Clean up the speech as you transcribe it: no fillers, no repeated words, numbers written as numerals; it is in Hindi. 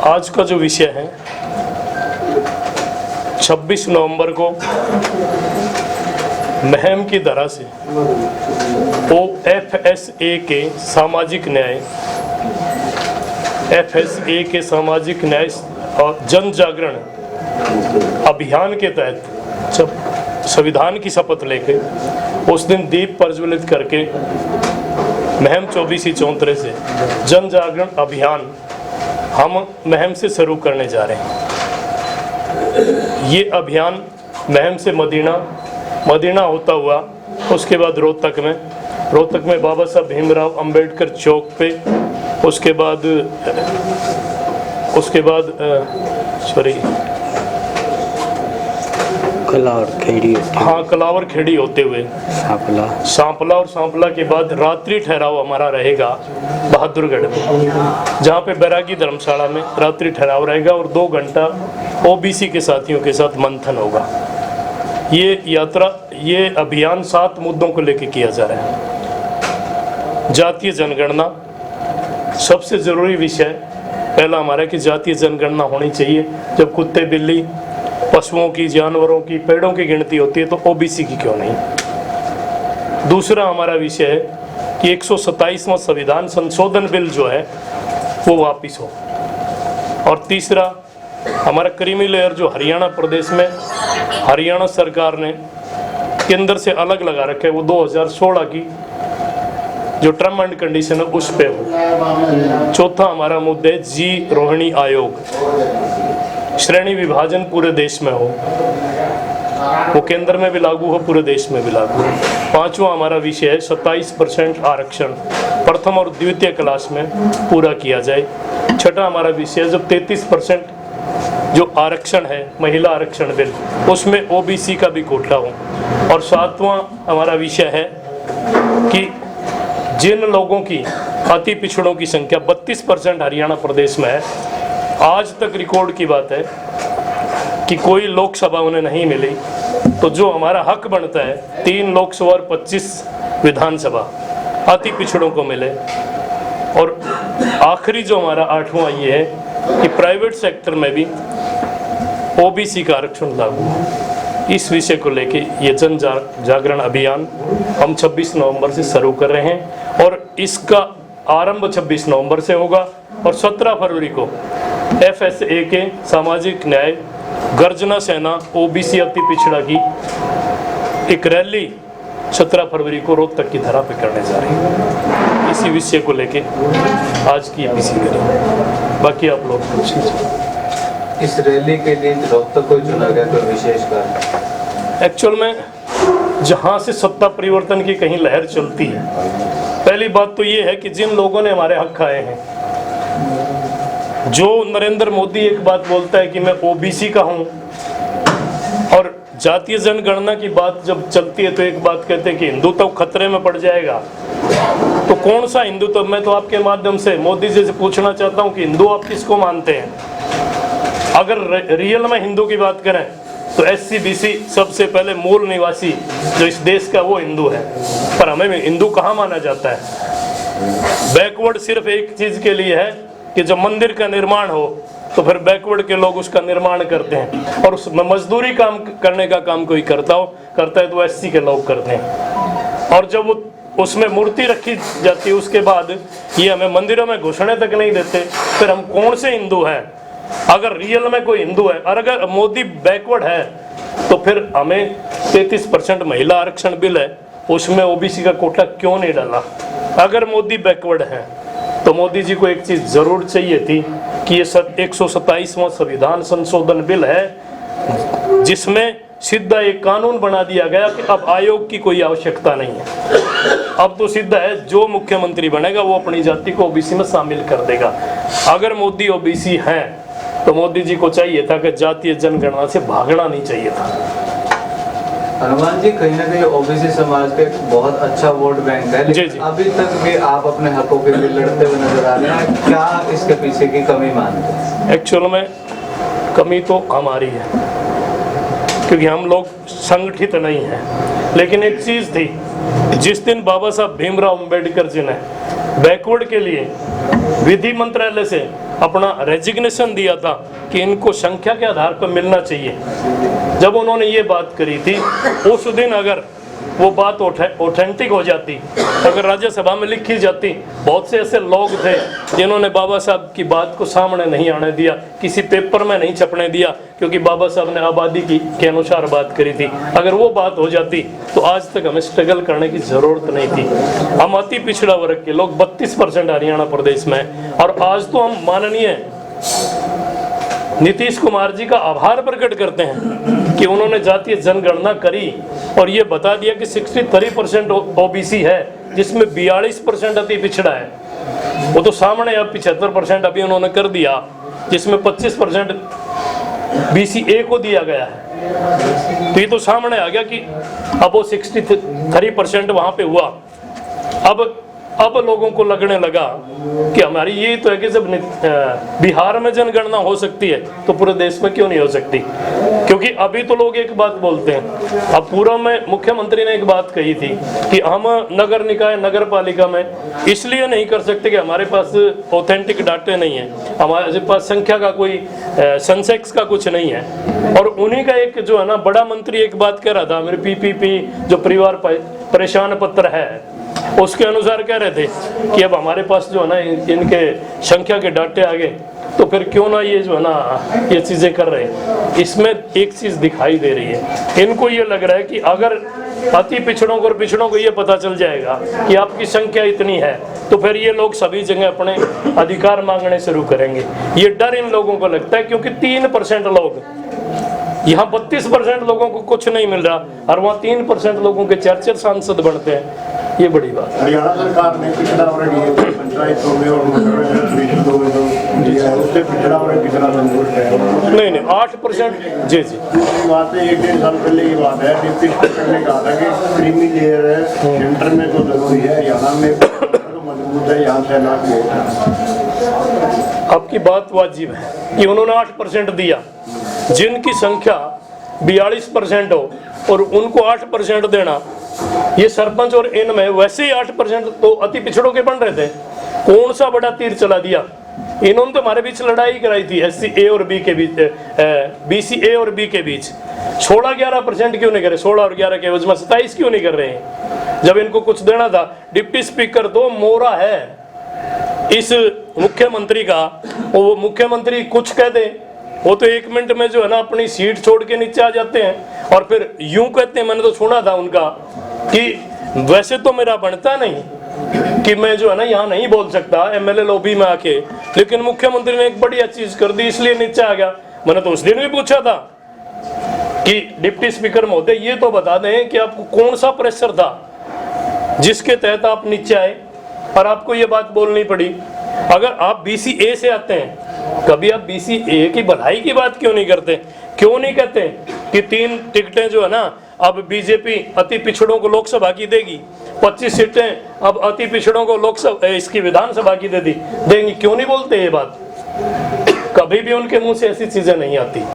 आज का जो विषय है 26 नवंबर को महम की धरा से FSA के सामाजिक न्याय और जन जागरण अभियान के तहत जब संविधान की शपथ लेके उस दिन दीप प्रज्वलित करके महम 24 चौंतरे से जन जागरण अभियान हम महम से शुरू करने जा रहे हैं। ये अभियान महम से मदीना होता हुआ उसके बाद रोहतक में बाबा साहब भीमराव अंबेडकर चौक पे, उसके बाद कलावर खेड़ी होते हुए सांपला और सांपला के बाद रात्रि ठहराव हमारा रहेगा बहादुरगढ़ में, जहाँ पे बैरागी धर्मशाला में रात्रि ठहराव रहेगा और 2 घंटा ओबीसी के साथियों के साथ मंथन होगा। ये अभियान 7 मुद्दों को लेकर किया जा रहा है। जातीय जनगणना सबसे ज़रूरी विषय पहला हमारा है कि जातीय जनगणना होनी चाहिए। जब कुत्ते बिल्ली पशुओं की, जानवरों की, पेड़ों की गिनती होती है तो ओबीसी की क्यों नहीं। दूसरा हमारा विषय है कि 127वां संविधान संशोधन बिल जो है वो वापस हो। और तीसरा हमारा क्रीमी लेयर जो हरियाणा प्रदेश में हरियाणा सरकार ने केंद्र से अलग लगा रखा है, वो 2016 की जो टर्म एंड कंडीशन है उस पे हो। चौथा हमारा मुद्दा है जी रोहिणी आयोग, श्रेणी विभाजन पूरे देश में हो, वो केंद्र में भी लागू हो, पूरे देश में भी लागू हो। पांचवा हमारा विषय है 27% आरक्षण प्रथम और द्वितीय क्लास में पूरा किया जाए। छठा हमारा विषय है जब 33% जो आरक्षण है महिला आरक्षण बिल उसमें ओबीसी का भी कोटा हो। और सातवां हमारा विषय है कि जिन लोगों की अति पिछड़ों की संख्या 32% हरियाणा प्रदेश में है, आज तक रिकॉर्ड की बात है कि कोई लोकसभा उन्हें नहीं मिली, तो जो हमारा हक बनता है 3 लोकसभा और 25 विधानसभा अति पिछड़ों को मिले। और आखिरी जो हमारा 8वां ये है कि प्राइवेट सेक्टर में भी ओबीसी का आरक्षण लागू हो। इस विषय को लेके ये जन जागरण अभियान हम 26 नवंबर से शुरू कर रहे हैं और इसका आरंभ 26 नवंबर से होगा और 17 फरवरी को FSA के सामाजिक न्याय गर्जना सेना ओबीसी अति पिछड़ा की एक रैली 17 फरवरी को रोहतक की धरा पे करने जा रही है। इसी विषय को लेके आज की एपीसी करें। बाकी आप लोग पूछिए। इस रैली के लिए रोहतक को चुना गया कोई विशेष कारण? एक्चुअल में जहाँ से सत्ता परिवर्तन की कहीं लहर चलती है, पहली बात तो ये है कि जिन लोगों ने हमारे हक खाए हैं, जो नरेंद्र मोदी एक बात बोलता है कि मैं ओबीसी का हूँ और जातीय जनगणना की बात जब चलती है तो एक बात कहते हैं कि हिंदुत्व खतरे में पड़ जाएगा। तो कौन सा हिंदुत्व? मैं तो आपके माध्यम से मोदी जी से पूछना चाहता हूँ कि हिंदू आप किसको मानते हैं? अगर रियल में हिंदू की बात करें तो SC BC सबसे पहले मूल निवासी जो इस देश का वो हिंदू है, पर हमें हिंदू कहाँ माना जाता है? बैकवर्ड सिर्फ एक चीज के लिए है कि जब मंदिर का निर्माण हो तो फिर बैकवर्ड के लोग उसका निर्माण करते हैं और उसमें मजदूरी काम करने का काम कोई करता है तो SC के लोग करते हैं। और जब वो उसमें मूर्ति रखी जाती है उसके बाद ये हमें मंदिरों में घुसने तक नहीं देते, फिर हम कौन से हिंदू हैं? अगर रियल में कोई हिंदू है और अगर मोदी बैकवर्ड है तो फिर हमें 33% महिला आरक्षण बिल है उसमें ओबीसी का कोटा क्यों नहीं डाला? अगर मोदी बैकवर्ड है तो मोदी जी को एक चीज जरूर चाहिए थी कि ये 127वां संविधान संशोधन बिल है जिसमें सीधा एक कानून बना दिया गया कि अब आयोग की कोई आवश्यकता नहीं है। अब तो सीधा है जो मुख्यमंत्री बनेगा वो अपनी जाति को ओबीसी में शामिल कर देगा। अगर मोदी ओबीसी हैं तो मोदी जी को चाहिए था कि जातीय जनगणना से भागना नहीं चाहिए था। हनुमान जी, कहीं ना कहीं ओबीसी समाज का एक बहुत अच्छा वोट बैंक है, लेकिन अभी तक भी आप अपने हकों के लिए लड़ते हुए नजर आ रहे हैं। क्या इसके पीछे की कमी मानते हैं? एक्चुअल में कमी तो हमारी है क्योंकि हम लोग संगठित नहीं हैं। लेकिन एक चीज थी, जिस दिन बाबा साहब भीमराव अंबेडकर जी ने बैकवर्ड के लिए विधि मंत्रालय से अपना रेजिग्नेशन दिया था कि इनको संख्या के आधार पर मिलना चाहिए। जब उन्होंने ये बात करी थी, उस दिन अगर वो बात ऑथेंटिक हो जाती, अगर राज्यसभा में लिखी जाती, बहुत से ऐसे लोग थे जिन्होंने बाबा साहब की बात को सामने नहीं आने दिया, किसी पेपर में नहीं छपने दिया, क्योंकि बाबा साहब ने आबादी के अनुसार बात करी थी। अगर वो बात हो जाती तो आज तक हमें स्ट्रगल करने की जरूरत नहीं थी। हम अति पिछड़ा वर्ग के लोग 32% हरियाणा प्रदेश में, और आज तो हम माननीय नीतीश कुमार जी का आभार प्रकट करते हैं कि उन्होंने जातीय जनगणना करी और ये बता दिया कि 63% ओबीसी है, जिसमें 42% अति पिछड़ा है। वो तो सामने अब 75% अभी उन्होंने कर दिया, जिसमें 25% BCA को दिया गया है। तो ये तो सामने आ गया कि अब वो 63% वहां पे हुआ। अब लोगों को लगने लगा कि हमारी ये तो है कि जब बिहार में जनगणना हो सकती है तो पूरे देश में क्यों नहीं हो सकती। क्योंकि अभी तो लोग एक बात बोलते हैं, अब पूर्व में मुख्यमंत्री ने एक बात कही थी कि हम नगर निकाय नगर पालिका में इसलिए नहीं कर सकते कि हमारे पास ऑथेंटिक डाटे नहीं है, हमारे पास संख्या का कोई सेंसेक्स का कुछ नहीं है। और उन्हीं का एक जो है ना बड़ा मंत्री एक बात कह रहा था, मेरे PPP जो परिवार परेशान पत्र है उसके अनुसार कह रहे थे कि अब हमारे पास जो है ना इनके संख्या के डाटे आ गए, तो फिर क्यों ना ये जो है ना ये चीजें कर रहे हैं। इसमें एक चीज दिखाई दे रही है, इनको ये लग रहा है कि अगर अति पिछड़ों को और पिछड़ों को ये पता चल जाएगा कि आपकी संख्या इतनी है, तो फिर ये लोग सभी जगह अपने अधिकार मांगने शुरू करेंगे। ये डर इन लोगों को लगता है, क्योंकि 3% लोग, यहाँ 32% लोगों को कुछ नहीं मिल रहा और वहाँ 3% लोगों के 4 सांसद बनते हैं। ये बड़ी बात है। हरियाणा सरकार ने पिछड़ा वर्ग पंचायतों में और उससे पिछड़ा वर्ग कितना संतुष्ट है? नहीं 8%। जी दूसरी बात है, 1-1.5 साल पहले की बात है, डिप्टी स्पीकर ने कहा था कि क्रीमी लेयर है सेंटर में तो जरूरी है, हरियाणा में मजबूत है, यहाँ से लाख वोट है। आपकी बात वाजिब है कि उन्होंने 8% दिया, जिनकी संख्या 42% हो और उनको 8% देना, ये सरपंच और इनमें वैसे ही 8% तो अति पिछड़ों के बन रहे थे। कौन सा बड़ा तीर चला दिया इन्होंने? तो हमारे बीच लड़ाई कराई थी SC और B के बीच, BCA और B के बीच। 16-11% क्यों नहीं करे? 16 और 11 के एवज में 27 क्यों नहीं कर रहे हैं? जब इनको कुछ देना था। डिप्टी स्पीकर तो मोरा है इस मुख्यमंत्री का, वो मुख्यमंत्री कुछ कह दे, वो तो 1 मिनट में जो है ना अपनी सीट छोड़ के नीचे आ जाते हैं और फिर यूं कहते हैं, मैंने तो सुना था उनका कि वैसे तो मेरा बनता नहीं कि मैं जो है ना यहाँ नहीं बोल सकता MLA लॉबी में आके, लेकिन मुख्यमंत्री ने एक बढ़िया चीज कर दी इसलिए नीचे आ गया। मैंने तो उस दिन भी पूछा था कि डिप्टी स्पीकर महोदय ये तो बता दें कि आपको कौन सा प्रेशर था जिसके तहत आप नीचे आए और आपको ये बात बोलनी पड़ी। अगर आप BCA से आते हैं, कभी आप BCA की भलाई की बात क्यों नहीं करते? क्यों नहीं कहते कि 3 टिकटें जो है ना अब बीजेपी अति पिछड़ों को लोकसभा की देगी, 25 सीटें अब अति पिछड़ों को लोकसभा इसकी विधानसभा की देंगी? क्यों नहीं बोलते ये बात? कभी भी उनके मुंह से ऐसी चीजें नहीं आती।